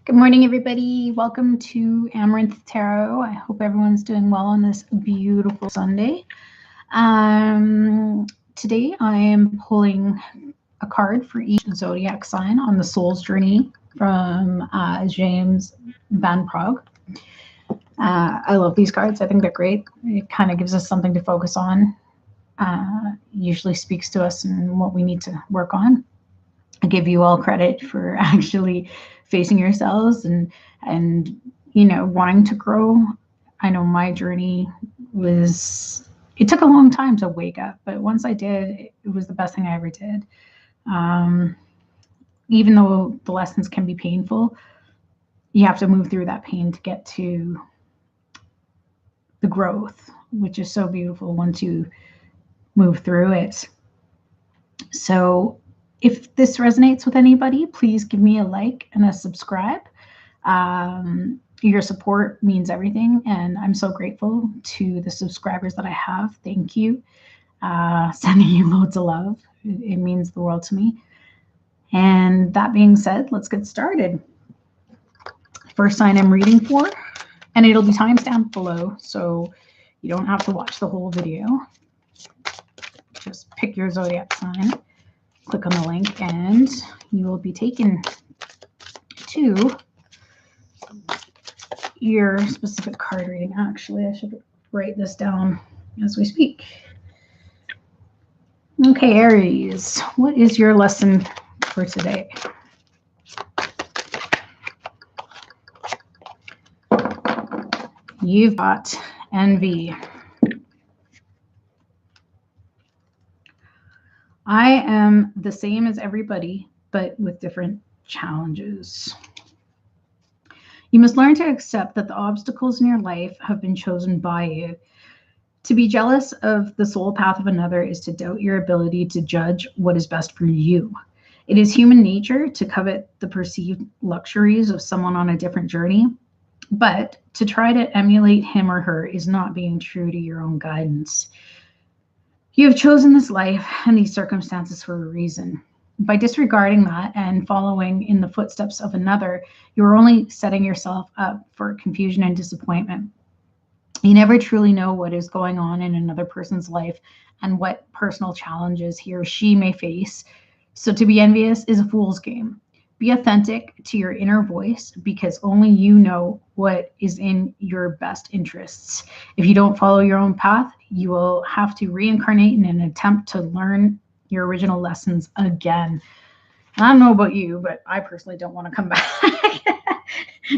Good morning, everybody. Welcome to Amaranth Tarot. I hope everyone's doing well on this beautiful Sunday. Today I am pulling a card for each zodiac sign on the Soul's Journey from James Van Praagh. I love these cards. I think they're great. It kind of gives us something to focus on. Usually speaks to us and what we need to work on. I give you all credit for actually facing yourselves and wanting to grow. I know my journey it took a long time to wake up, but once I did, it was the best thing I ever did. Even though the lessons can be painful, you have to move through that pain to get to the growth, which is so beautiful once you move through it. So if this resonates with anybody, please give me a like and a subscribe. Your support means everything, and I'm so grateful to the subscribers that I have. Thank you. Sending you loads of love. It means the world to me. And that being said, let's get started. First sign I'm reading for, and it'll be timestamped below, so you don't have to watch the whole video. Just pick your zodiac sign. Click on the link and you will be taken to your specific card reading. Actually, I should write this down as we speak. Okay, Aries, what is your lesson for today? You've got envy. I am the same as everybody, but with different challenges. You must learn to accept that the obstacles in your life have been chosen by you. To be jealous of the soul path of another is to doubt your ability to judge what is best for you. It is human nature to covet the perceived luxuries of someone on a different journey, but to try to emulate him or her is not being true to your own guidance. You have chosen this life and these circumstances for a reason. By disregarding that and following in the footsteps of another, you're only setting yourself up for confusion and disappointment. You never truly know what is going on in another person's life and what personal challenges he or she may face. So to be envious is a fool's game. Be authentic to your inner voice because only you know what is in your best interests. If you don't follow your own path, you will have to reincarnate in an attempt to learn your original lessons again. I don't know about you, but I personally don't want to come back.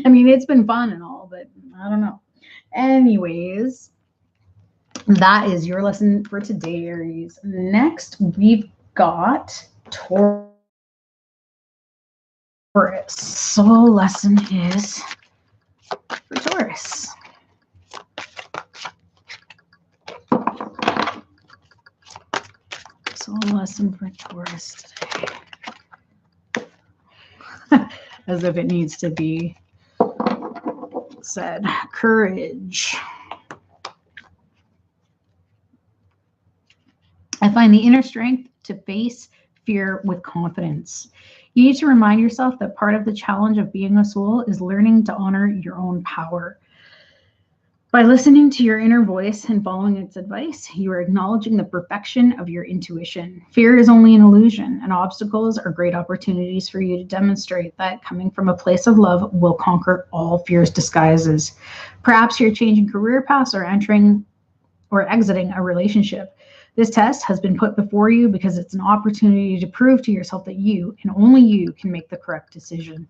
I mean, it's been fun and all, but I don't know. Anyways, that is your lesson for today, Aries. Next, we've got Taurus. So lesson is for Taurus. So lesson for Taurus today. As if it needs to be said. Courage. I find the inner strength to face fear with confidence. You need to remind yourself that part of the challenge of being a soul is learning to honor your own power. By listening to your inner voice and following its advice, you are acknowledging the perfection of your intuition. Fear is only an illusion, and obstacles are great opportunities for you to demonstrate that coming from a place of love will conquer all fear's disguises. Perhaps you're changing career paths or entering or exiting a relationship. This test has been put before you because it's an opportunity to prove to yourself that you and only you can make the correct decision.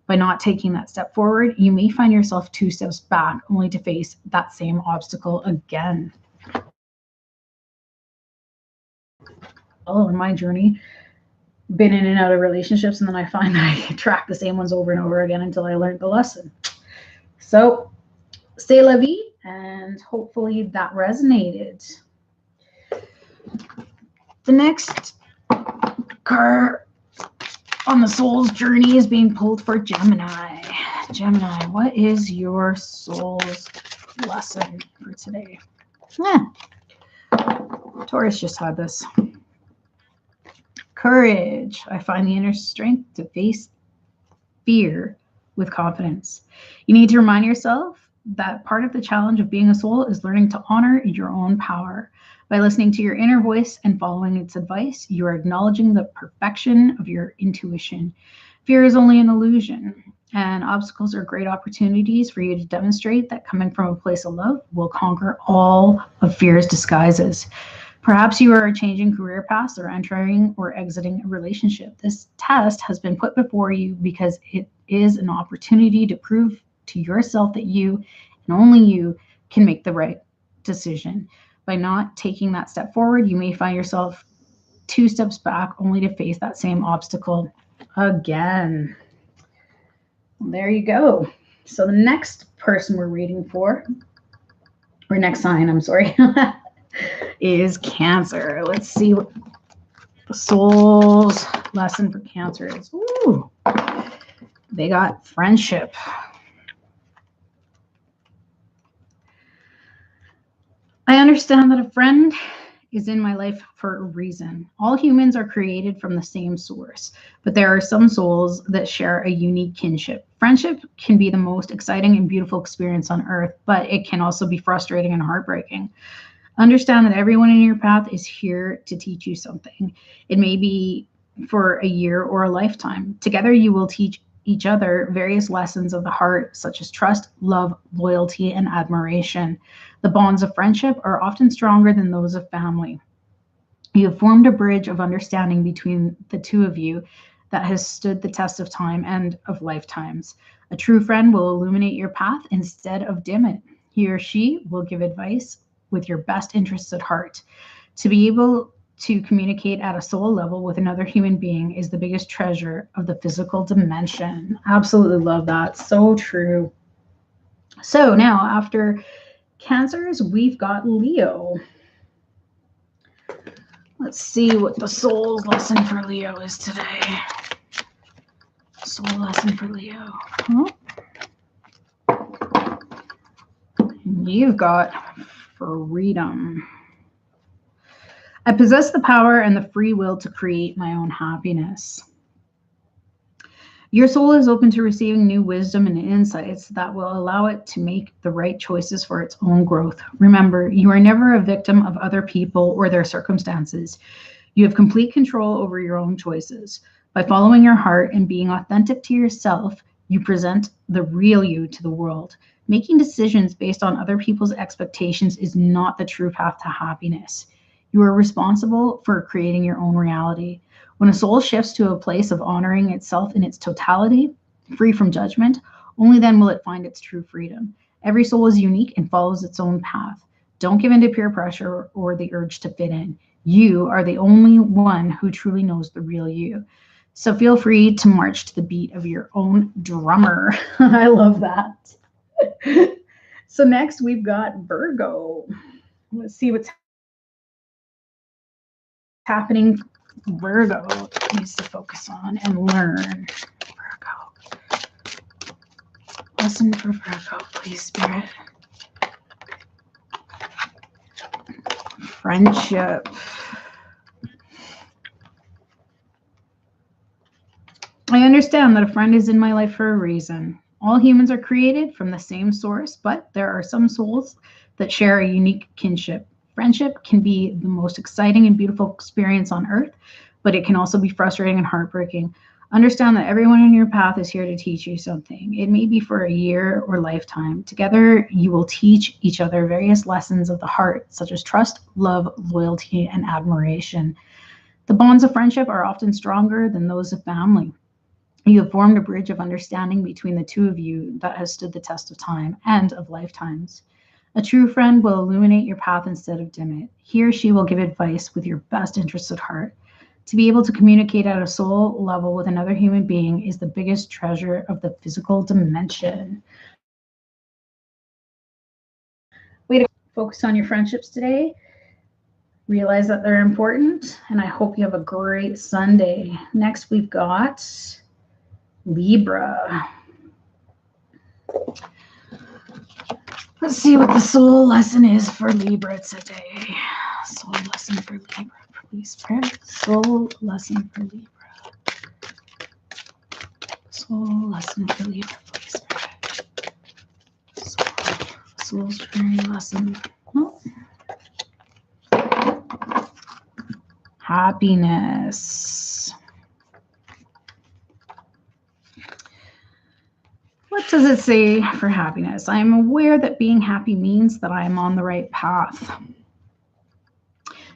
By not taking that step forward, you may find yourself 2 steps back, only to face that same obstacle again. Oh, in my journey, been in and out of relationships, and then I find that I attract the same ones over and over again until I learned the lesson. So, c'est la vie, and hopefully that resonated. The next card on the soul's journey is being pulled for Gemini. Gemini, what is your soul's lesson for today? Taurus just had this. Courage. I find the inner strength to face fear with confidence. You need to remind yourself that part of the challenge of being a soul is learning to honor your own power. By listening to your inner voice and following its advice, you are acknowledging the perfection of your intuition. Fear is only an illusion, and obstacles are great opportunities for you to demonstrate that coming from a place of love will conquer all of fear's disguises. Perhaps you are changing career paths or entering or exiting a relationship. This test has been put before you because it is an opportunity to prove to yourself that you and only you can make the right decision. By not taking that step forward, you may find yourself 2 steps back only to face that same obstacle again. There you go. So the next person we're reading for, or next sign, I'm sorry, is Cancer. Let's see what the soul's lesson for Cancer is. Ooh, they got friendship. I understand that a friend is in my life for a reason. All humans are created from the same source, but there are some souls that share a unique kinship. Friendship can be the most exciting and beautiful experience on earth, but it can also be frustrating and heartbreaking. Understand that everyone in your path is here to teach you something. It may be for a year or a lifetime. Together, you will teach each other various lessons of the heart, such as trust, love, loyalty, and admiration. The bonds of friendship are often stronger than those of family. You have formed a bridge of understanding between the two of you that has stood the test of time and of lifetimes. A true friend will illuminate your path instead of dim it. He or she will give advice with your best interests at heart. To be able to communicate at a soul level with another human being is the biggest treasure of the physical dimension. Absolutely love that. So true. So now after Cancers, we've got Leo. Let's see what the soul's lesson for Leo is today. Soul lesson for Leo. You've got freedom. I possess the power and the free will to create my own happiness. Your soul is open to receiving new wisdom and insights that will allow it to make the right choices for its own growth. Remember, you are never a victim of other people or their circumstances. You have complete control over your own choices. By following your heart and being authentic to yourself, you present the real you to the world. Making decisions based on other people's expectations is not the true path to happiness. You are responsible for creating your own reality. When a soul shifts to a place of honoring itself in its totality, free from judgment, only then will it find its true freedom. Every soul is unique and follows its own path. Don't give in to peer pressure or the urge to fit in. You are the only one who truly knows the real you. So feel free to march to the beat of your own drummer. I love that. So next we've got Virgo. Let's see what's happening. Virgo needs to focus on and learn. Virgo. Lesson for Virgo, please, Spirit. Friendship. I understand that a friend is in my life for a reason. All humans are created from the same source, but there are some souls that share a unique kinship. Friendship can be the most exciting and beautiful experience on earth, but it can also be frustrating and heartbreaking. Understand that everyone in your path is here to teach you something. It may be for a year or lifetime. Together, you will teach each other various lessons of the heart, such as trust, love, loyalty, and admiration. The bonds of friendship are often stronger than those of family. You have formed a bridge of understanding between the two of you that has stood the test of time and of lifetimes. A true friend will illuminate your path instead of dim it. He or she will give advice with your best interests at heart. To be able to communicate at a soul level with another human being is the biggest treasure of the physical dimension. Way to focus on your friendships today. Realize that they're important, and I hope you have a great Sunday. Next, we've got Libra. Let's see what the soul lesson is for Libra today. Soul lesson for Libra, please, Spirit. Soul lesson for Libra. Soul lesson for Libra, Soul's journey lesson. Oh. Happiness. What does it say for happiness? I am aware that being happy means that I am on the right path.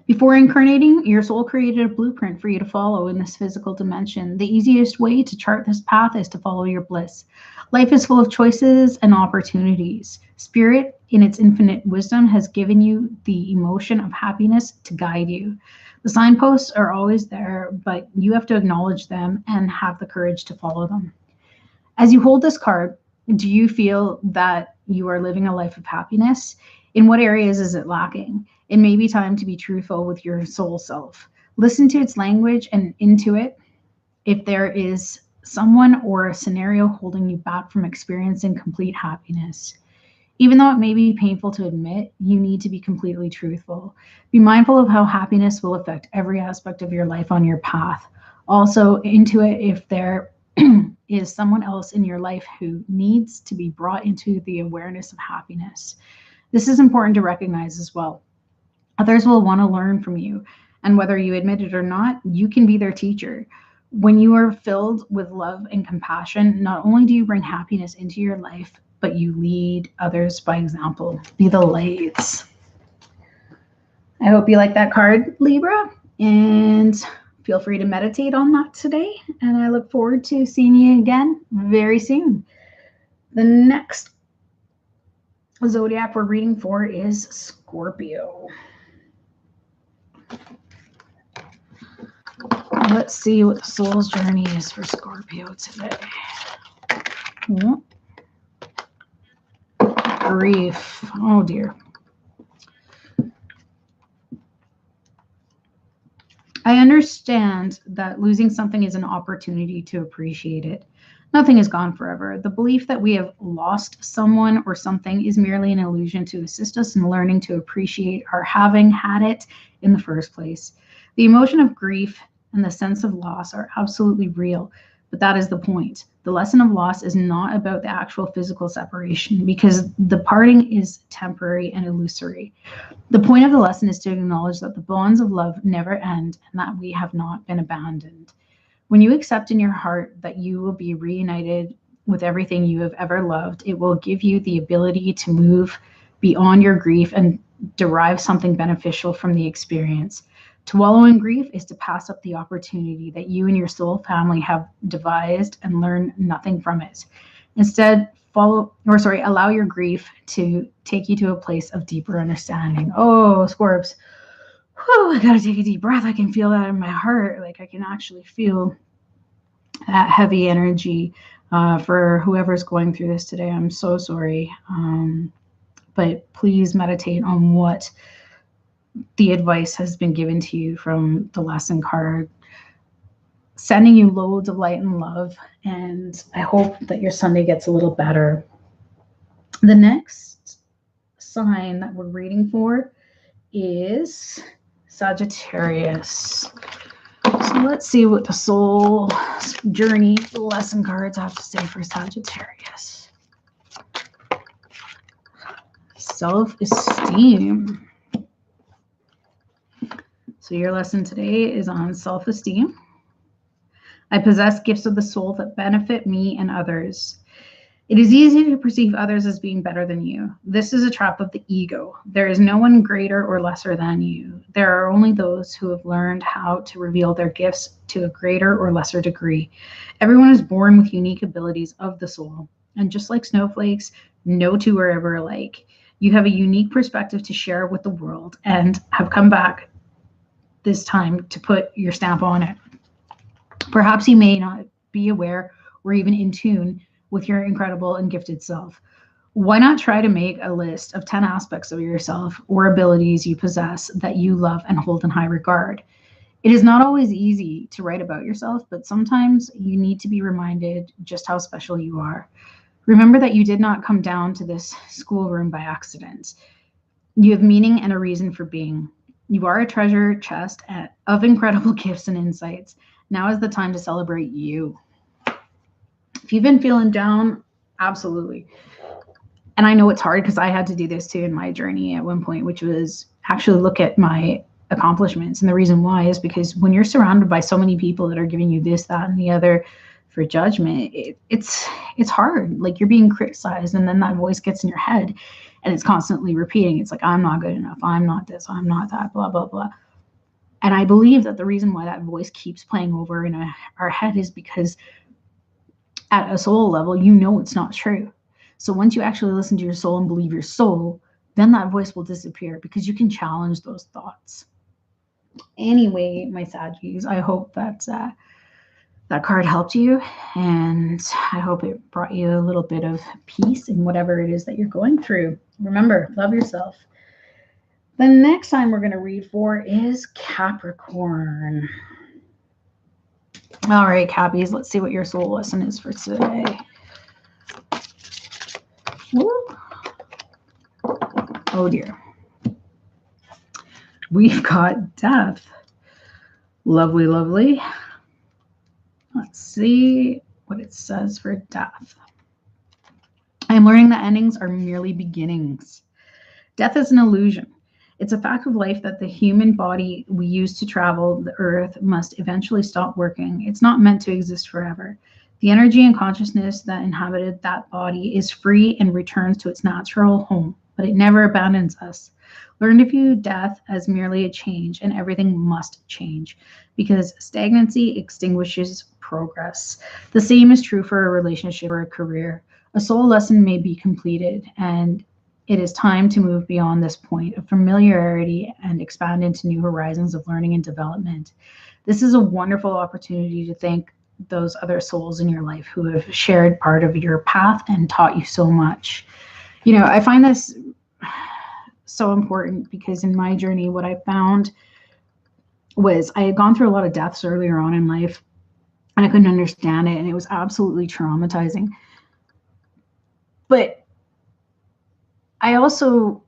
Before incarnating, your soul created a blueprint for you to follow in this physical dimension. The easiest way to chart this path is to follow your bliss. Life is full of choices and opportunities. Spirit, in its infinite wisdom, has given you the emotion of happiness to guide you. The signposts are always there, but you have to acknowledge them and have the courage to follow them. As you hold this card, do you feel that you are living a life of happiness? In what areas is it lacking? It may be time to be truthful with your soul self. Listen to its language and intuit if there is someone or a scenario holding you back from experiencing complete happiness. Even though it may be painful to admit, you need to be completely truthful. Be mindful of how happiness will affect every aspect of your life on your path. Also, intuit if there is someone else in your life who needs to be brought into the awareness of happiness. This is important to recognize as well. Others will want to learn from you, and whether you admit it or not, you can be their teacher. When you are filled with love and compassion, not only do you bring happiness into your life, but you lead others by example. Be the lights. I hope you like that card, Libra, and feel free to meditate on that today. And I look forward to seeing you again very soon. The next zodiac we're reading for is Scorpio. Let's see what the soul's journey is for Scorpio today. Grief. Oh dear. I understand that losing something is an opportunity to appreciate it. Nothing is gone forever. The belief that we have lost someone or something is merely an illusion to assist us in learning to appreciate our having had it in the first place. The emotion of grief and the sense of loss are absolutely real, but that is the point. The lesson of loss is not about the actual physical separation because the parting is temporary and illusory. The point of the lesson is to acknowledge that the bonds of love never end and that we have not been abandoned. When you accept in your heart that you will be reunited with everything you have ever loved, it will give you the ability to move beyond your grief and derive something beneficial from the experience. To wallow in grief is to pass up the opportunity that you and your soul family have devised and learn nothing from it. Instead, allow your grief to take you to a place of deeper understanding. Oh, Scorps. I gotta take a deep breath. I can feel that in my heart. Like I can actually feel that heavy energy for whoever's going through this today. I'm so sorry. But please meditate on what the advice has been given to you from the lesson card, sending you loads of light and love. And I hope that your Sunday gets a little better. The next sign that we're reading for is Sagittarius. So let's see what the soul journey lesson cards have to say for Sagittarius. Self-esteem. So your lesson today is on self-esteem. I possess gifts of the soul that benefit me and others. It is easy to perceive others as being better than you. This is a trap of the ego. There is no one greater or lesser than you. There are only those who have learned how to reveal their gifts to a greater or lesser degree. Everyone is born with unique abilities of the soul. And just like snowflakes, no two are ever alike. You have a unique perspective to share with the world and have come back this time to put your stamp on it. Perhaps you may not be aware or even in tune with your incredible and gifted self. Why not try to make a list of 10 aspects of yourself or abilities you possess that you love and hold in high regard? It is not always easy to write about yourself, but sometimes you need to be reminded just how special you are. Remember that you did not come down to this schoolroom by accident. You have meaning and a reason for being. You are a treasure chest of incredible gifts and insights. Now is the time to celebrate you. If you've been feeling down, absolutely. And I know it's hard because I had to do this too in my journey at one point, which was actually look at my accomplishments. And the reason why is because when you're surrounded by so many people that are giving you this, that, and the other for judgment, it's hard. Like you're being criticized, and then that voice gets in your head and it's constantly repeating. It's like, I'm not good enough. I'm not this. I'm not that, blah, blah, blah. And I believe that the reason why that voice keeps playing over in our head is because at a soul level, you know it's not true. So once you actually listen to your soul and believe your soul, then that voice will disappear because you can challenge those thoughts. Anyway, my Saggies, I hope that that card helped you, and I hope it brought you a little bit of peace in whatever it is that you're going through. Remember, love yourself. The next time we're going to read for is Capricorn. All right, Cappies, let's see what your soul lesson is for today. Whoop. Oh dear. We've got death. Lovely, lovely. Let's see what it says for death. I am learning that endings are merely beginnings. Death is an illusion. It's a fact of life that the human body we use to travel the earth must eventually stop working. It's not meant to exist forever. The energy and consciousness that inhabited that body is free and returns to its natural home, but it never abandons us. Learn to view death as merely a change, and everything must change, because stagnancy extinguishes progress. The same is true for a relationship or a career. A soul lesson may be completed, and it is time to move beyond this point of familiarity and expand into new horizons of learning and development. This is a wonderful opportunity to thank those other souls in your life who have shared part of your path and taught you so much. You know, I find this so important because in my journey, what I found was I had gone through a lot of deaths earlier on in life, and I couldn't understand it, and it was absolutely traumatizing. But I also,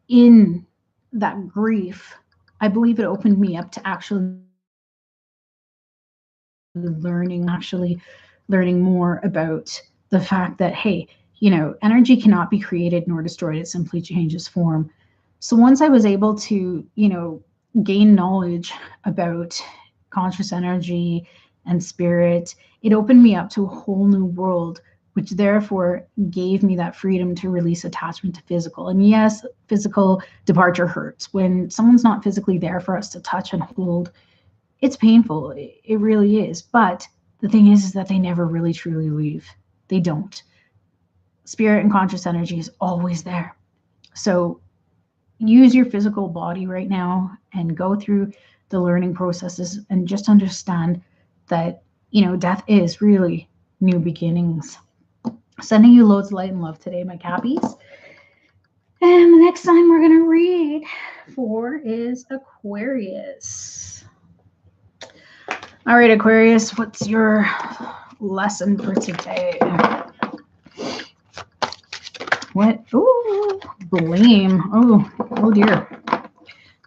in that grief, I believe it opened me up to actually learning more about the fact that, hey, you know, energy cannot be created nor destroyed. It simply changes form. So once I was able to, you know, gain knowledge about conscious energy and spirit, it opened me up to a whole new world, which therefore gave me that freedom to release attachment to physical. And yes, physical departure hurts. When someone's not physically there for us to touch and hold, it's painful. It really is. But the thing is that they never really truly leave. They don't. Spirit and conscious energy is always there. So use your physical body right now and go through the learning processes and just understand that, you know, death is really new beginnings. Sending you loads of light and love today, my Cappies. And the next time we're going to read for is Aquarius. All right, Aquarius, what's your lesson for today? What? Ooh, blame. Oh dear.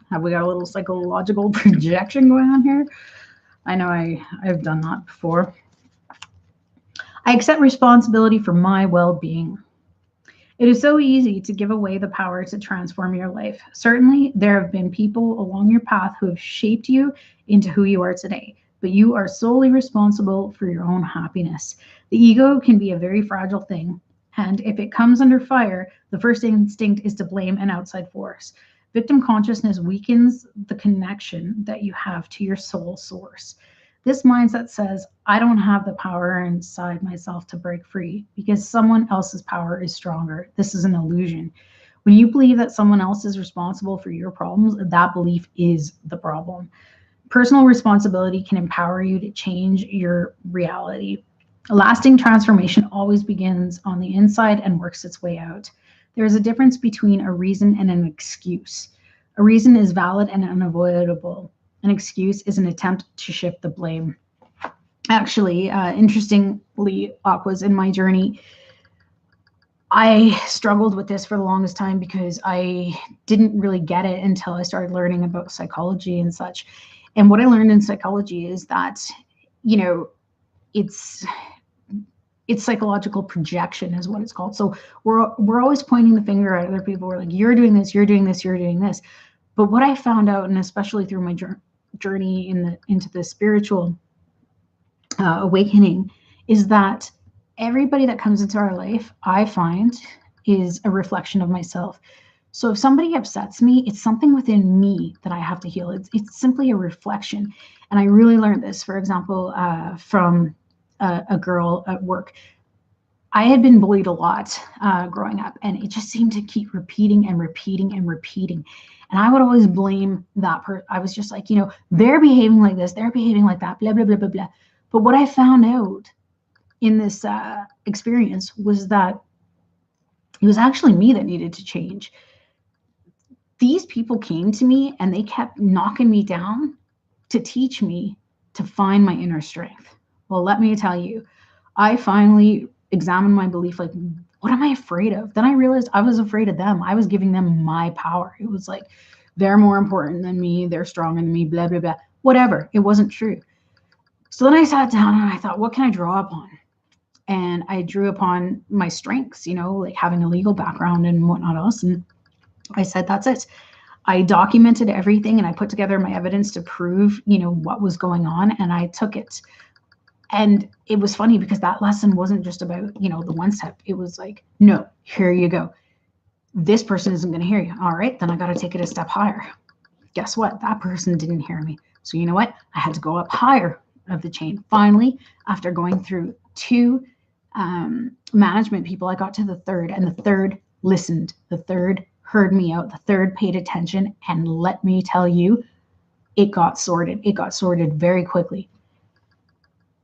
Have we got a little psychological projection going on here? I know I've done that before. I accept responsibility for my well-being. It is so easy to give away the power to transform your life. Certainly, there have been people along your path who have shaped you into who you are today, but you are solely responsible for your own happiness. The ego can be a very fragile thing, and if it comes under fire, the first instinct is to blame an outside force. Victim consciousness weakens the connection that you have to your soul source. This mindset says, I don't have the power inside myself to break free because someone else's power is stronger. This is an illusion. When you believe that someone else is responsible for your problems, that belief is the problem. Personal responsibility can empower you to change your reality. A lasting transformation always begins on the inside and works its way out. There is a difference between a reason and an excuse. A reason is valid and unavoidable. An excuse is an attempt to shift the blame. Actually, interestingly, Aquas, in my journey, I struggled with this for the longest time because I didn't really get it until I started learning about psychology and such. And what I learned in psychology is that, you know, it's it's psychological projection is what it's called. So we're always pointing the finger at other people. We're like, you're doing this, you're doing this, you're doing this. But what I found out, and especially through my journey into the spiritual awakening, is that everybody that comes into our life, I find, is a reflection of myself. So if somebody upsets me, it's something within me that I have to heal. It's simply a reflection. And I really learned this, for example, from a girl at work. I had been bullied a lot growing up, and it just seemed to keep repeating and repeating and repeating. And I would always blame that person. I was just like, they're behaving like this, they're behaving like that, blah, blah, blah, blah, blah. But what I found out in this experience was that it was actually me that needed to change. These people came to me and they kept knocking me down to teach me to find my inner strength. Well, let me tell you, I finally examined my belief, like, what am I afraid of? Then I realized I was afraid of them. I was giving them my power. It was like, they're more important than me, they're stronger than me, blah, blah, blah. Whatever. It wasn't true. So then I sat down and I thought, what can I draw upon? And I drew upon my strengths, like having a legal background and whatnot else. And I said, that's it. I documented everything and I put together my evidence to prove, what was going on. And I took it. And it was funny because that lesson wasn't just about, the one step. It was like, no, here you go. This person isn't going to hear you. All right, then I got to take it a step higher. Guess what? That person didn't hear me. So you know what? I had to go up higher of the chain. Finally, after going through 2 management people, I got to the 3rd, and the 3rd listened. The 3rd heard me out. The 3rd paid attention. And let me tell you, it got sorted. It got sorted very quickly.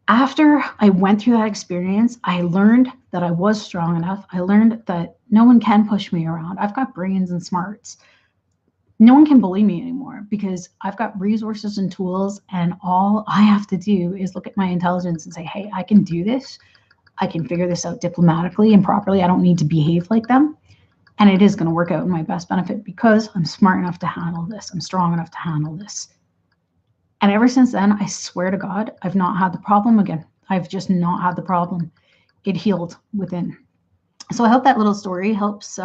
After I went through that experience, I learned that I was strong enough. I learned that no one can push me around. I've got brains and smarts. No one can bully me anymore because I've got resources and tools, and all I have to do is look at my intelligence and say, hey, I can do this. I can figure this out diplomatically and properly. I don't need to behave like them. And it is going to work out in my best benefit because I'm smart enough to handle this. I'm strong enough to handle this. And ever since then, I swear to God, I've not had the problem again. I've just not had the problem. It healed within. So I hope that little story helps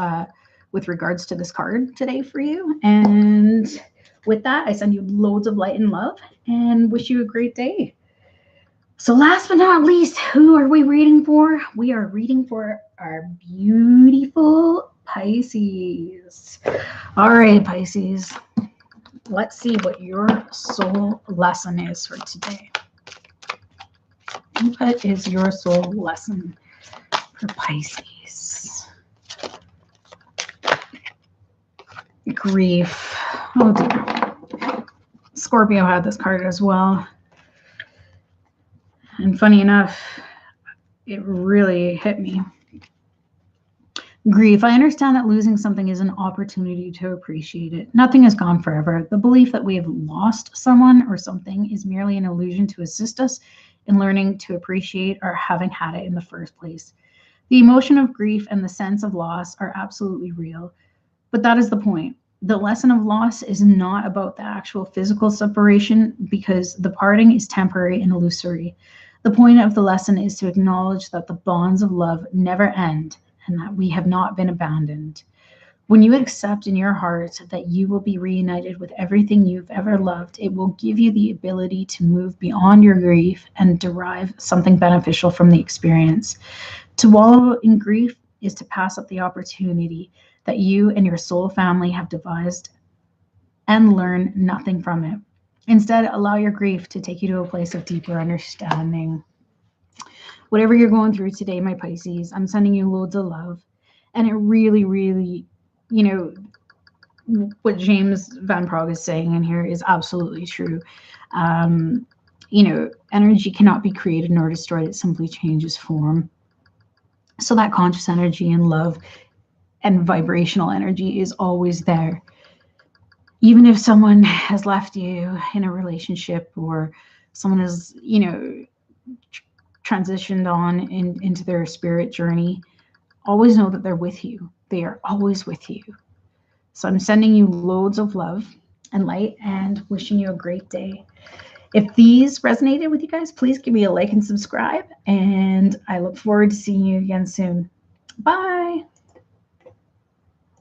with regards to this card today for you. And with that, I send you loads of light and love and wish you a great day. So last but not least, who are we reading for? We are reading for our beautiful Pisces. All right, Pisces. Let's see what your soul lesson is for today. What is your soul lesson for Pisces? Grief. Oh dear. Scorpio had this card as well. And funny enough, it really hit me. Grief. I understand that losing something is an opportunity to appreciate it. Nothing is gone forever. The belief that we have lost someone or something is merely an illusion to assist us in learning to appreciate or having had it in the first place. The emotion of grief and the sense of loss are absolutely real, but that is the point. The lesson of loss is not about the actual physical separation because the parting is temporary and illusory. The point of the lesson is to acknowledge that the bonds of love never end and that we have not been abandoned. When you accept in your heart that you will be reunited with everything you've ever loved, it will give you the ability to move beyond your grief and derive something beneficial from the experience. To wallow in grief is to pass up the opportunity that you and your soul family have devised and learn nothing from it. Instead, allow your grief to take you to a place of deeper understanding. Whatever you're going through today, my Pisces, I'm sending you loads of love. And it really, really, what James Van Praagh is saying in here is absolutely true. Energy cannot be created nor destroyed. It simply changes form. So that conscious energy and love and vibrational energy is always there. Even if someone has left you in a relationship or someone has, transitioned on into their spirit journey, always know that they're with you. They are always with you. So I'm sending you loads of love and light and wishing you a great day. If these resonated with you guys, please give me a like and subscribe. And I look forward to seeing you again soon. Bye.